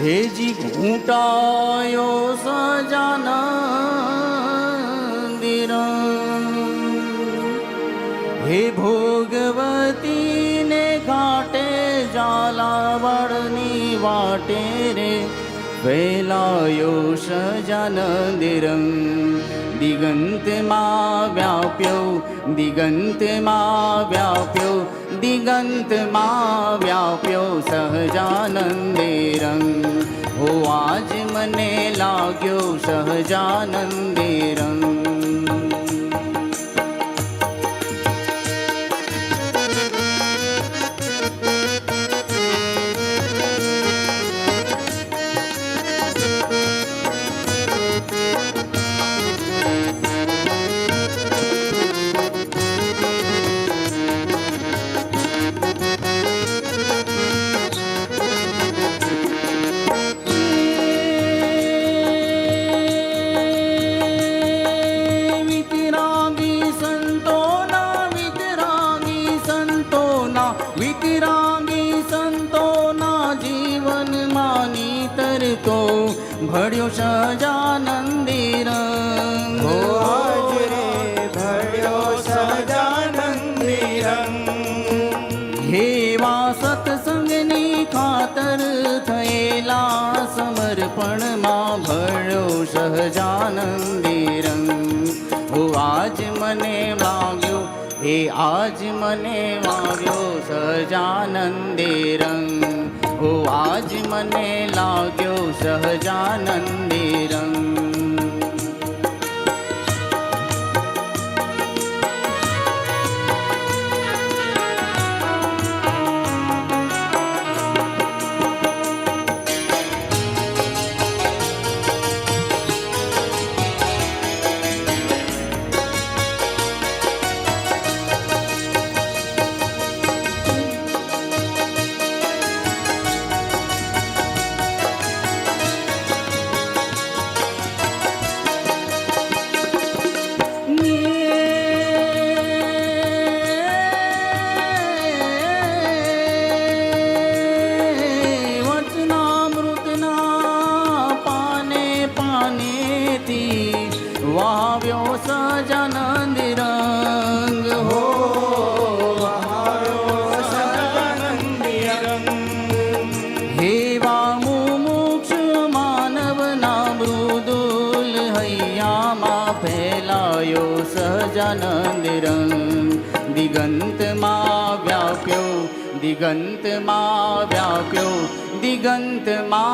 hazy घूटायो सजानंदिर हे भोगवती ने घाटे जालावड़नी वाटे रे वेलायो सजानंदिरं दिगंत मा व्याप्यो दिगंत मा व्याप्यो दिगंत मा व्याप्यो सहजानंदेरं हो आज मने लाग्यो सहजानंदेरं भड़्यो सजानंदीर हो आज रे भड़्यो सजानंदीर हेवा सत्संगनी खातर थयेला समर्पण मां भड़्यो सहजानंदीर हो आज मने लाग्यो हे आज मने लाग्यो सहजानंदीर हो आज मने लाग्यो सहजानंदीरं वाव्यो सजानंदिरंग हो वहायो सजानंदिरं हेवा मुमुक्ष मानवना मृदुल हैयामा फैलायो सजानंदिरं दिगंत मा व्याप्यो दिगंत मा व्याप्यो दिगंत मा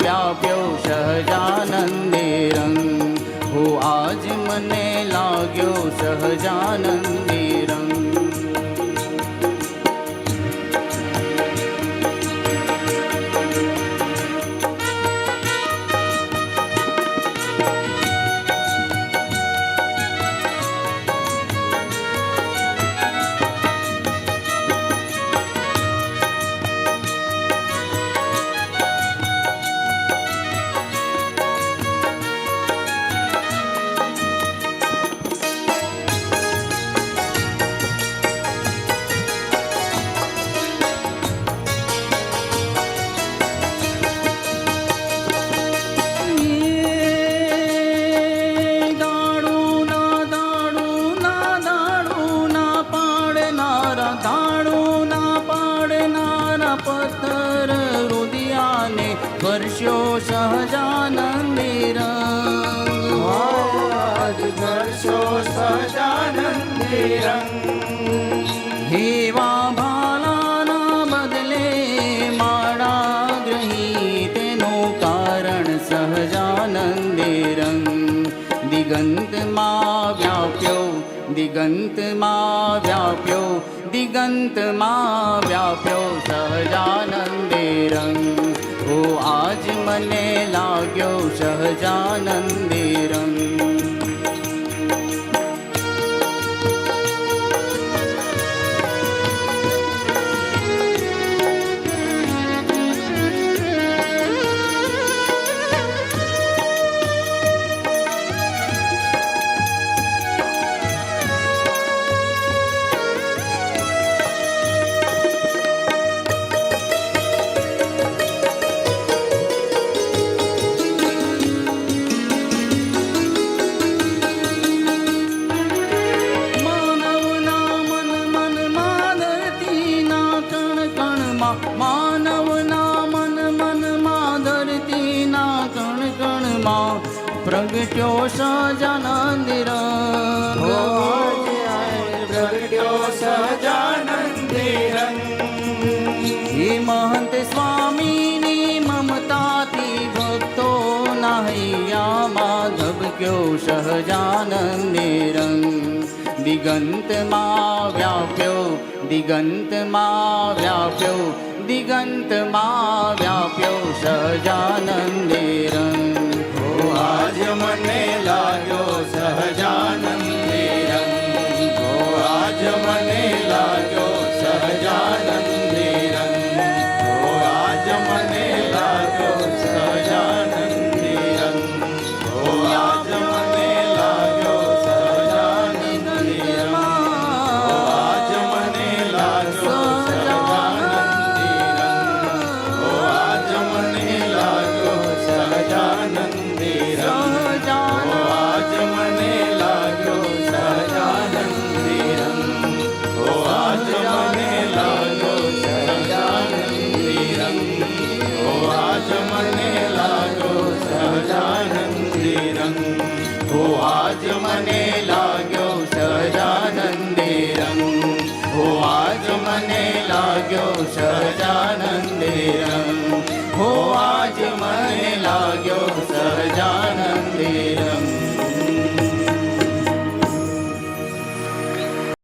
व्याप्यो सहजानंदिरं हो आज मने लाग्यो सहजानंदिरं पत्थर रुदियाने वर्षो सहजानंदीर आज वर्षो सजानंदीर हेवा भालाना बदले माड़ा ग्रही तेनो कारण सहजानंदीर दिगंत मा व्याप्यो दिगंत मा व्याप्यो दिगंत मा व्याप्यो सहजानंदीरं हो आज मने लाग्यो सहजानंदीरं પ્રગટ્યો સહજાનંદી રંગ હો આજે પ્રગટ્યો સહજાનંદી રંગ હે મહંત સ્વામીની મમતાથી ભક્તો નાહૈયામાં ધબક્યો સહજાનંદી રંગ દિગંતમાં વ્યાપ્યો દિગંતમાં વ્યાપ્યો દિગંતમાં વ્યાપ્યો સહજાનંદી રંગ હો આજ મને લાગ્યો સહજાનંદી રંગ હો આજ મને લાગ્યો સહજાનંદી રંગ હો આજ મને લાગ્યો સહજાનંદી રંગ હો આજ મને લાગ્યો સહજાનંદી રંગ હો આજ મને લાગ્યો સહજાનંદી રંગ હો આજ મને લાગ્યો સહજાનંદી રંગ હો આજ મને લાગ્યો સહજાનંદી રંગ હો આજ મને લાગ્યો સહજાનંદી રંગ હો આજ મને લાગ્યો સહજાનંદી રંગ હો આજ મને લાગ્યો સહજાનંદી રંગ હો આજ મને લાગ્યો સહજાનંદી રંગ હો